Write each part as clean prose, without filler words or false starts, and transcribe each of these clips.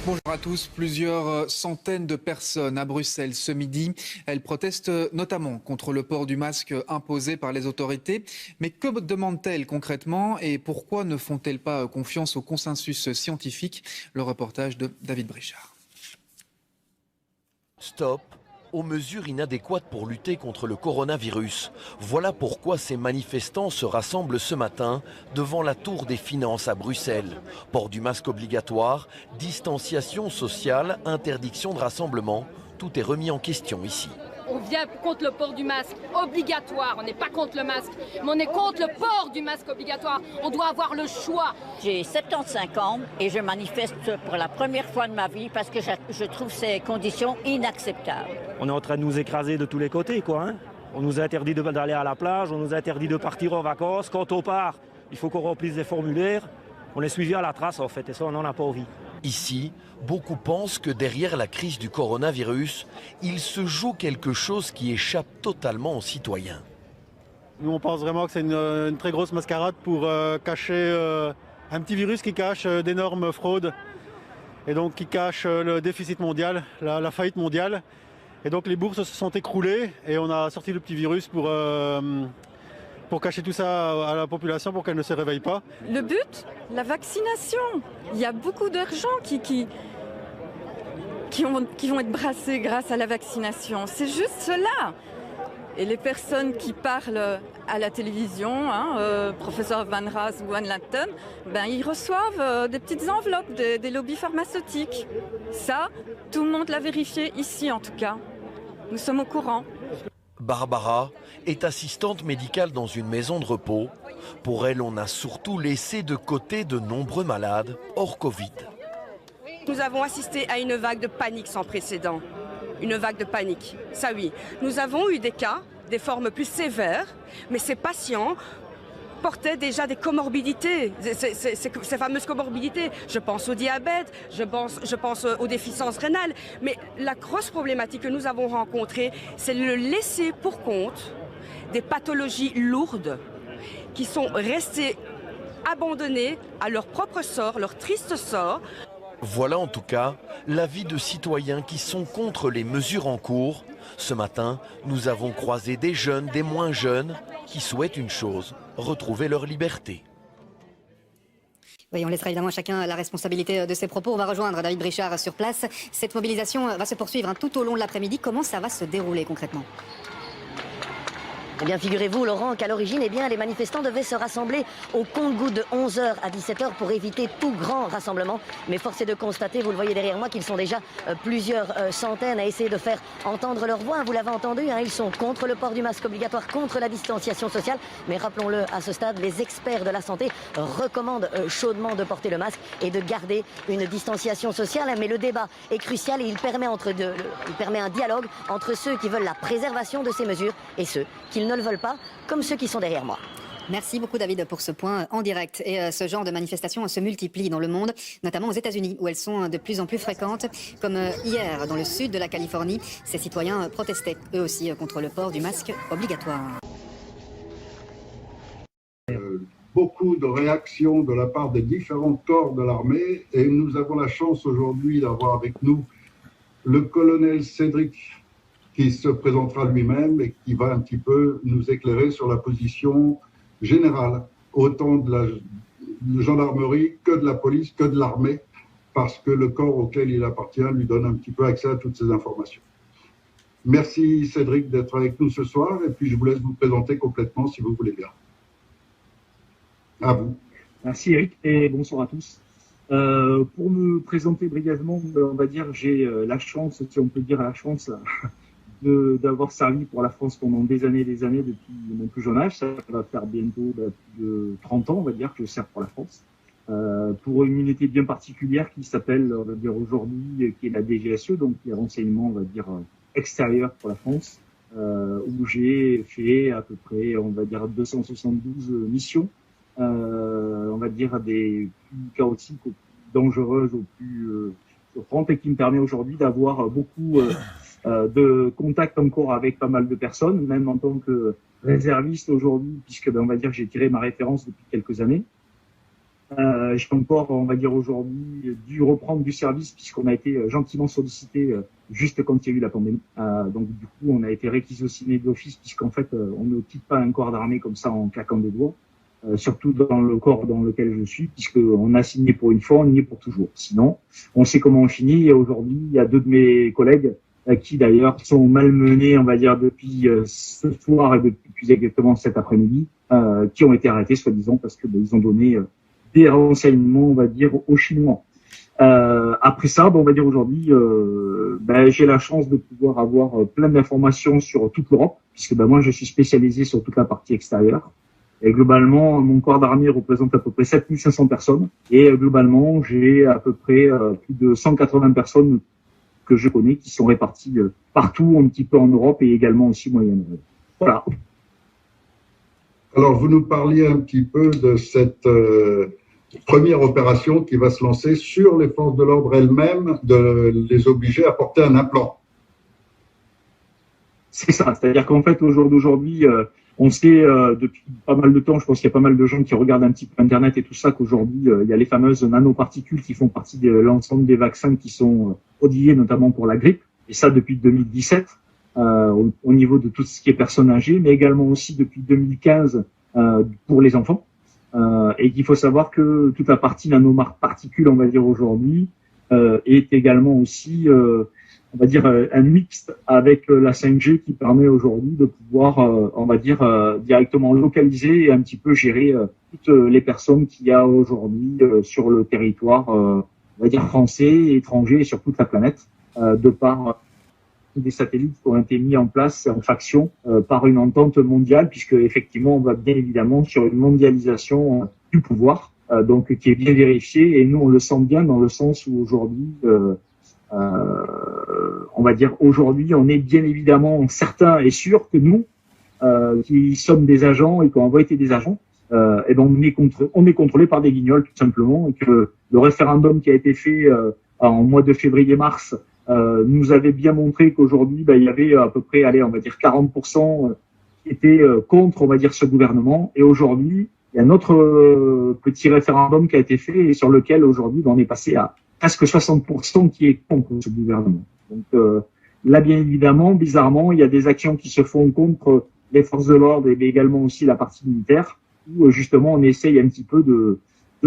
Bonjour à tous. Plusieurs centaines de personnes à Bruxelles ce midi. Elles protestent notamment contre le port du masque imposé par les autorités. Mais que demandent-elles concrètement et pourquoi ne font-elles pas confiance au consensus scientifique? Le reportage de David Brichard. Stop aux mesures inadéquates pour lutter contre le coronavirus. Voilà pourquoi ces manifestants se rassemblent ce matin devant la Tour des Finances à Bruxelles. Port du masque obligatoire, distanciation sociale, interdiction de rassemblement, tout est remis en question ici. On vient contre le port du masque obligatoire, on n'est pas contre le masque, mais on est contre le port du masque obligatoire. On doit avoir le choix. J'ai 75 ans et je manifeste pour la première fois de ma vie parce que je trouve ces conditions inacceptables. On est en train de nous écraser de tous les côtés, quoi. On nous a interdit d'aller à la plage, on nous a interdit de partir en vacances. Quand on part, il faut qu'on remplisse des formulaires. On est suivi à la trace, en fait, et ça, on n'en a pas envie. Ici, beaucoup pensent que derrière la crise du coronavirus, il se joue quelque chose qui échappe totalement aux citoyens. Nous, on pense vraiment que c'est une très grosse mascarade pour cacher un petit virus qui cache d'énormes fraudes et donc qui cache le déficit mondial, la faillite mondiale. Et donc les bourses se sont écroulées et on a sorti le petit virus pour cacher tout ça à la population pour qu'elle ne se réveille pas. Le but, la vaccination. Il y a beaucoup d'argent qui vont être brassés grâce à la vaccination. C'est juste cela. Et les personnes qui parlent à la télévision, professeur Van Raas ou Anne Latton, ils reçoivent des petites enveloppes des lobbies pharmaceutiques. Ça, tout le monde l'a vérifié ici en tout cas. Nous sommes au courant. Barbara est assistante médicale dans une maison de repos. Pour elle, on a surtout laissé de côté de nombreux malades hors Covid. Nous avons assisté à une vague de panique sans précédent. Une vague de panique, ça oui. Nous avons eu des cas, des formes plus sévères, mais ces patients portaient déjà des comorbidités, ces fameuses comorbidités. Je pense au diabète, je pense aux déficiences rénales. Mais la grosse problématique que nous avons rencontrée, c'est le laisser pour compte des pathologies lourdes qui sont restées abandonnées à leur propre sort, leur triste sort. Voilà en tout cas l'avis de citoyens qui sont contre les mesures en cours. Ce matin, nous avons croisé des jeunes, des moins jeunes, qui souhaitent une chose, retrouver leur liberté. Oui, on laissera évidemment à chacun la responsabilité de ses propos. On va rejoindre David Brichard sur place. Cette mobilisation va se poursuivre tout au long de l'après-midi. Comment ça va se dérouler concrètement ? Eh bien, figurez-vous, Laurent, qu'à l'origine, les manifestants devaient se rassembler au compte-gouttes de 11h à 17h pour éviter tout grand rassemblement. Mais force est de constater, vous le voyez derrière moi, qu'ils sont déjà plusieurs centaines à essayer de faire entendre leur voix. Vous l'avez entendu, ils sont contre le port du masque obligatoire, contre la distanciation sociale. Mais rappelons-le, à ce stade, les experts de la santé recommandent chaudement de porter le masque et de garder une distanciation sociale. Mais le débat est crucial et il permet un dialogue entre ceux qui veulent la préservation de ces mesures et ceux qui ne le veulent pas, comme ceux qui sont derrière moi. Merci beaucoup David pour ce point en direct. Et ce genre de manifestations se multiplient dans le monde, notamment aux États-Unis où elles sont de plus en plus fréquentes. Comme hier dans le sud de la Californie, ces citoyens protestaient eux aussi contre le port du masque obligatoire. Beaucoup de réactions de la part des différents corps de l'armée et nous avons la chance aujourd'hui d'avoir avec nous le colonel Cédric qui se présentera lui-même et qui va un petit peu nous éclairer sur la position générale, autant de la gendarmerie que de la police, que de l'armée, parce que le corps auquel il appartient lui donne un petit peu accès à toutes ces informations. Merci Cédric d'être avec nous ce soir et puis je vous laisse vous présenter complètement si vous voulez bien. À vous. Merci Eric et bonsoir à tous. Pour me présenter brièvement, on va dire j'ai la chance, si on peut dire la chance, d'avoir servi pour la France pendant des années depuis mon plus jeune âge. Ça va faire bientôt plus de 30 ans, on va dire, que je sers pour la France. Pour une unité bien particulière qui s'appelle, on va dire aujourd'hui, qui est la DGSE, donc les renseignements, on va dire, extérieurs pour la France, où j'ai fait à peu près, on va dire, 272 missions, on va dire, des plus chaotiques, aux plus dangereuses, aux plus surprenantes, et qui me permet aujourd'hui d'avoir beaucoup de contact encore avec pas mal de personnes, même en tant que réserviste aujourd'hui, puisque on va dire que j'ai tiré ma référence depuis quelques années. J'ai encore, on va dire aujourd'hui, dû reprendre du service puisqu'on a été gentiment sollicité juste quand il y a eu la pandémie. Donc du coup, on a été réquisitionné d'office puisqu'en fait, on ne quitte pas un corps d'armée comme ça en claquant des doigts. Surtout dans le corps dans lequel je suis, puisqu'on a signé pour une fois, on y est pour toujours. Sinon, on sait comment on finit. Et aujourd'hui, il y a 2 de mes collègues qui d'ailleurs sont malmenés, on va dire, depuis ce soir et depuis exactement cet après-midi, qui ont été arrêtés, soi-disant, parce que ils ont donné des renseignements, on va dire, aux Chinois. Après ça, on va dire aujourd'hui, j'ai la chance de pouvoir avoir plein d'informations sur toute l'Europe, puisque moi, je suis spécialisé sur toute la partie extérieure. Et globalement, mon corps d'armée représente à peu près 7500 personnes. Et globalement, j'ai à peu près plus de 180 personnes que je connais qui sont réparties partout, un petit peu en Europe et également aussi Moyen-Orient. Voilà. Alors, vous nous parliez un petit peu de cette première opération qui va se lancer sur les forces de l'ordre elles-mêmes, de les obliger à porter un implant. C'est ça. C'est-à-dire qu'en fait, au jour d'aujourd'hui, on sait depuis pas mal de temps, je pense qu'il y a pas mal de gens qui regardent un petit peu Internet et tout ça, qu'aujourd'hui, il y a les fameuses nanoparticules qui font partie de l'ensemble des vaccins qui sont prodigués, notamment pour la grippe. Et ça, depuis 2017, au niveau de tout ce qui est personnes âgées, mais également aussi depuis 2015 pour les enfants. Et qu'il faut savoir que toute la partie nanoparticules, on va dire aujourd'hui, est également aussi on va dire un mixte avec la 5G qui permet aujourd'hui de pouvoir, on va dire, directement localiser et un petit peu gérer toutes les personnes qu'il y a aujourd'hui sur le territoire, on va dire français, étranger et sur toute la planète, de par des satellites qui ont été mis en place en faction par une entente mondiale, puisque effectivement on va bien évidemment sur une mondialisation du pouvoir, donc qui est bien vérifiée, et nous on le sent bien dans le sens où aujourd'hui on va dire aujourd'hui, on est bien évidemment certain et sûr que nous, qui sommes des agents et qui avons été des agents, on est contrôlé par des guignols tout simplement, et que le référendum qui a été fait en mois de février-mars nous avait bien montré qu'aujourd'hui, il y avait à peu près, on va dire 40% qui étaient contre, on va dire, ce gouvernement, et aujourd'hui, il y a un autre petit référendum qui a été fait et sur lequel aujourd'hui, on est passé à presque 60% qui est contre ce gouvernement. Donc là, bien évidemment, bizarrement, il y a des actions qui se font contre les forces de l'ordre et également aussi la partie militaire, où justement on essaye un petit peu de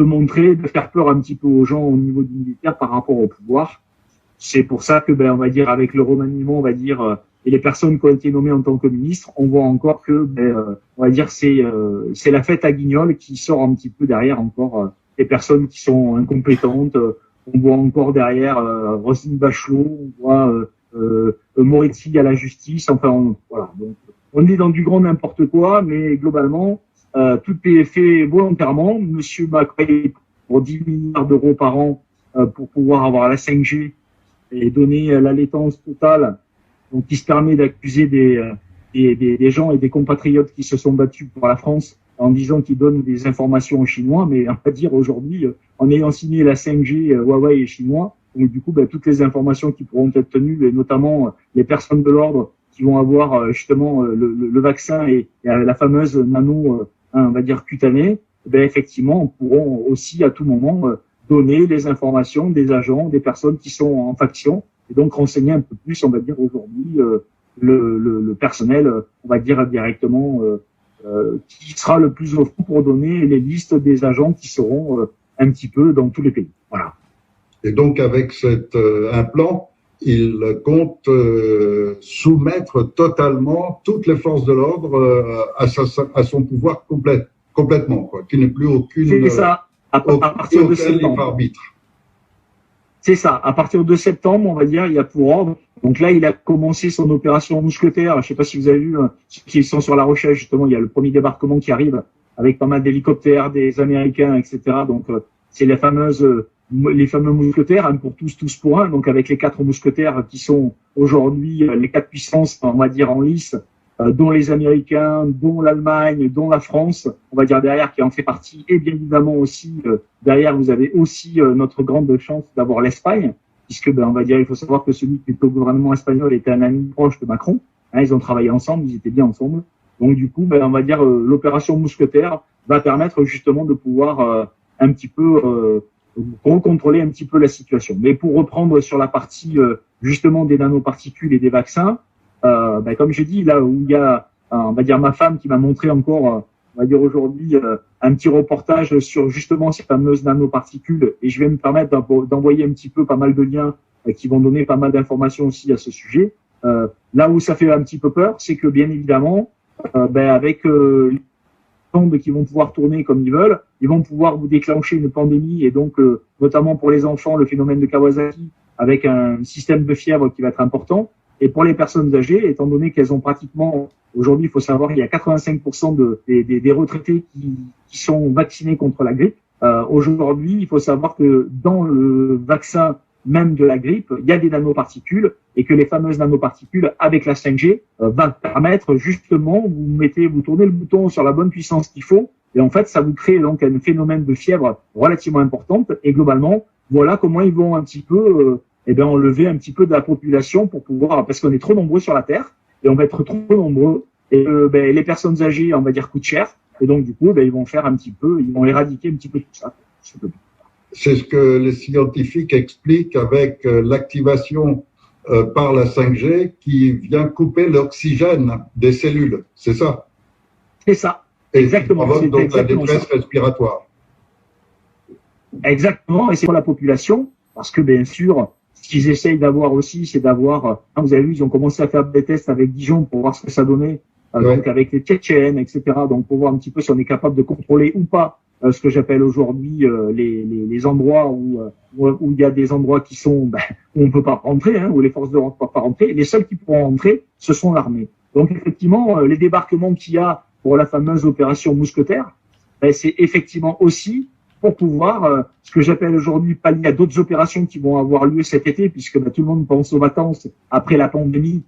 montrer, de faire peur un petit peu aux gens au niveau du militaire par rapport au pouvoir. C'est pour ça que, on va dire, avec le remaniement, on va dire, et les personnes qui ont été nommées en tant que ministres, on voit encore que, on va dire, c'est la fête à guignol qui sort un petit peu derrière encore les personnes qui sont incompétentes. On voit encore derrière Roselyne Bachelot, on voit Moretti à la justice. Enfin, voilà. Donc, on est dans du grand n'importe quoi, mais globalement, tout est fait volontairement. Monsieur Macron, pour 10 milliards d'euros par an pour pouvoir avoir la 5G et donner l'allégeance totale, donc qui se permet d'accuser des gens et des compatriotes qui se sont battus pour la France en disant qu'ils donnent des informations aux Chinois, mais on va dire aujourd'hui, en ayant signé la 5G Huawei et Chinois, donc du coup, toutes les informations qui pourront être tenues, et notamment les personnes de l'ordre qui vont avoir justement le vaccin et la fameuse nano, on va dire cutanée, effectivement, pourront aussi à tout moment donner les informations des agents, des personnes qui sont en faction, et donc renseigner un peu plus, on va dire aujourd'hui, le personnel, on va dire directement, qui sera le plus au fond pour donner les listes des agents qui seront un petit peu dans tous les pays. Voilà. Et donc avec cet implant, il compte soumettre totalement toutes les forces de l'ordre à son pouvoir complètement, quoi, qu'il n'ait plus aucune à partir de septembre. Arbitre. C'est ça. À partir de septembre, on va dire, il y a pour ordre. Donc là, il a commencé son opération mousquetaire. Je ne sais pas si vous avez vu, ceux qui sont sur la recherche, justement, il y a le premier débarquement qui arrive avec pas mal d'hélicoptères, des Américains, etc. Donc, c'est les fameux mousquetaires, pour tous pour un. Donc, avec les 4 mousquetaires qui sont aujourd'hui les 4 puissances, on va dire, en lice, dont les Américains, dont l'Allemagne, dont la France, on va dire derrière, qui en fait partie, et bien évidemment aussi, derrière, vous avez aussi notre grande chance d'avoir l'Espagne, puisque, on va dire, il faut savoir que celui qui est au gouvernement espagnol était un ami proche de Macron, ils ont travaillé ensemble, ils étaient bien ensemble, donc du coup, on va dire, l'opération mousquetaire va permettre justement de pouvoir un petit peu contrôler un petit peu la situation. Mais pour reprendre sur la partie justement des nanoparticules et des vaccins, comme j'ai dit, là où il y a, on va dire ma femme qui m'a montré encore, on va dire aujourd'hui, un petit reportage sur justement ces fameuses nanoparticules, et je vais me permettre d'envoyer un petit peu pas mal de liens qui vont donner pas mal d'informations aussi à ce sujet. Là où ça fait un petit peu peur, c'est que bien évidemment, avec les ondes qui vont pouvoir tourner comme ils veulent, ils vont pouvoir vous déclencher une pandémie, et donc notamment pour les enfants, le phénomène de Kawasaki, avec un système de fièvre qui va être important. Et pour les personnes âgées, étant donné qu'elles ont pratiquement, aujourd'hui il faut savoir qu'il y a 85% des retraités qui sont vaccinés contre la grippe. Aujourd'hui, il faut savoir que dans le vaccin même de la grippe, il y a des nanoparticules, et que les fameuses nanoparticules avec la 5G va permettre justement, vous tournez le bouton sur la bonne puissance qu'il faut, et en fait ça vous crée donc un phénomène de fièvre relativement importante, et globalement, voilà comment ils vont un petit peu enlever un petit peu de la population pour pouvoir, parce qu'on est trop nombreux sur la Terre, et on va être trop nombreux, et les personnes âgées, on va dire, coûtent cher, et donc du coup, ils vont faire un petit peu, ils vont éradiquer un petit peu tout ça. C'est ce que les scientifiques expliquent avec l'activation par la 5G qui vient couper l'oxygène des cellules, c'est ça? C'est ça, et exactement. Qui provoque donc exactement la détresse respiratoire. Exactement, et c'est pour la population, parce que bien sûr, ce qu'ils essayent d'avoir aussi, c'est d'avoir, vous avez vu, ils ont commencé à faire des tests avec Dijon pour voir ce que ça donnait, donc avec les Tchétchènes, etc., donc pour voir un petit peu si on est capable de contrôler ou pas ce que j'appelle aujourd'hui les endroits où il y a des endroits qui sont où on peut pas rentrer, où les forces de l'ordre ne peuvent pas rentrer. Les seuls qui pourront rentrer, ce sont l'armée. Donc effectivement, les débarquements qu'il y a pour la fameuse opération Mousquetaire, c'est effectivement aussi pour pouvoir, ce que j'appelle aujourd'hui pallier à d'autres opérations qui vont avoir lieu cet été, puisque tout le monde pense aux vacances après la pandémie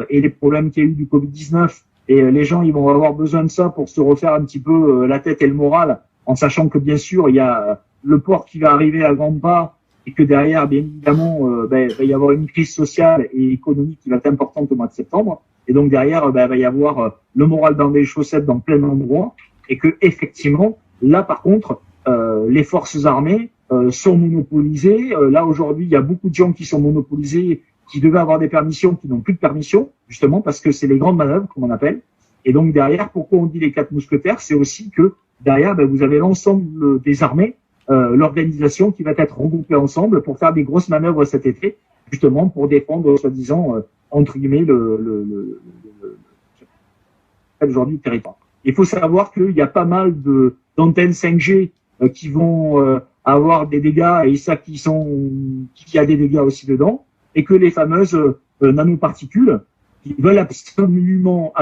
et les problèmes qu'il y a eu du Covid-19. Et les gens, ils vont avoir besoin de ça pour se refaire un petit peu la tête et le moral, en sachant que bien sûr, il y a le port qui va arriver à grands pas, et que derrière, bien évidemment, va y avoir une crise sociale et économique qui va être importante au mois de septembre. Et donc derrière, va y avoir le moral dans des chaussettes dans plein d'endroits, et que effectivement, là par contre, les forces armées sont monopolisées. Là aujourd'hui, il y a beaucoup de gens qui sont monopolisés, qui devaient avoir des permissions, qui n'ont plus de permission, justement parce que c'est les grandes manœuvres, comme on appelle. Et donc derrière, pourquoi on dit les 4 mousquetaires, c'est aussi que derrière, vous avez l'ensemble des armées, l'organisation qui va être regroupée ensemble pour faire des grosses manœuvres cet été, justement pour défendre, soi-disant, entre guillemets, aujourd'hui le territoire. Il faut savoir qu'il y a pas mal d'antennes 5G qui vont avoir des dégâts, et ça qui a des dégâts aussi dedans, et que les fameuses nanoparticules qui veulent absolument,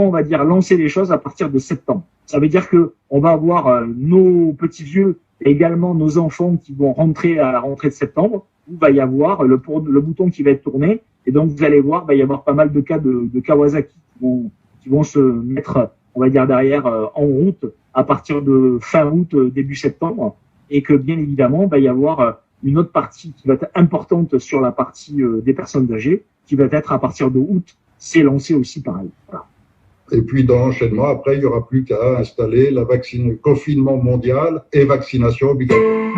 on va dire, lancer les choses à partir de septembre. Ça veut dire que on va avoir nos petits vieux et également nos enfants qui vont rentrer à la rentrée de septembre, où va y avoir le bouton qui va être tourné, et donc vous allez voir, va y avoir pas mal de cas de Kawasaki qui vont se mettre, on va dire, derrière en route à partir de fin août, début septembre, et que bien évidemment, va y avoir une autre partie qui va être importante sur la partie des personnes âgées, qui va être à partir de août, c'est lancé aussi pareil. Voilà. Et puis dans l'enchaînement, après, il n'y aura plus qu'à installer confinement mondial et vaccination obligatoire.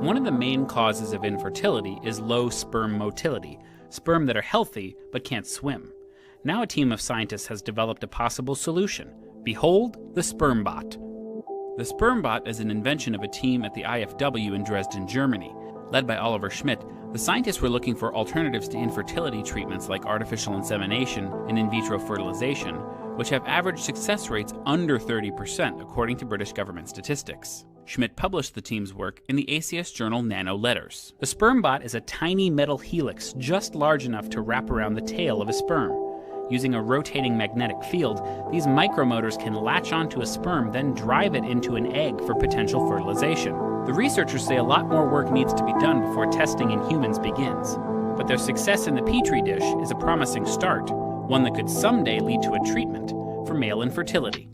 One of the main causes of infertility is low sperm motility, sperm that are healthy but can't swim. Now a team of scientists has developed a possible solution. Behold, the SpermBot. The SpermBot is an invention of a team at the IFW in Dresden, Germany. Led by Oliver Schmidt, the scientists were looking for alternatives to infertility treatments like artificial insemination and in vitro fertilization, which have average success rates under 30%, according to British government statistics. Schmidt published the team's work in the ACS journal Nano Letters. The SpermBot is a tiny metal helix just large enough to wrap around the tail of a sperm. Using a rotating magnetic field, these micromotors can latch onto a sperm, then drive it into an egg for potential fertilization. The researchers say a lot more work needs to be done before testing in humans begins. But their success in the Petri dish is a promising start, one that could someday lead to a treatment for male infertility.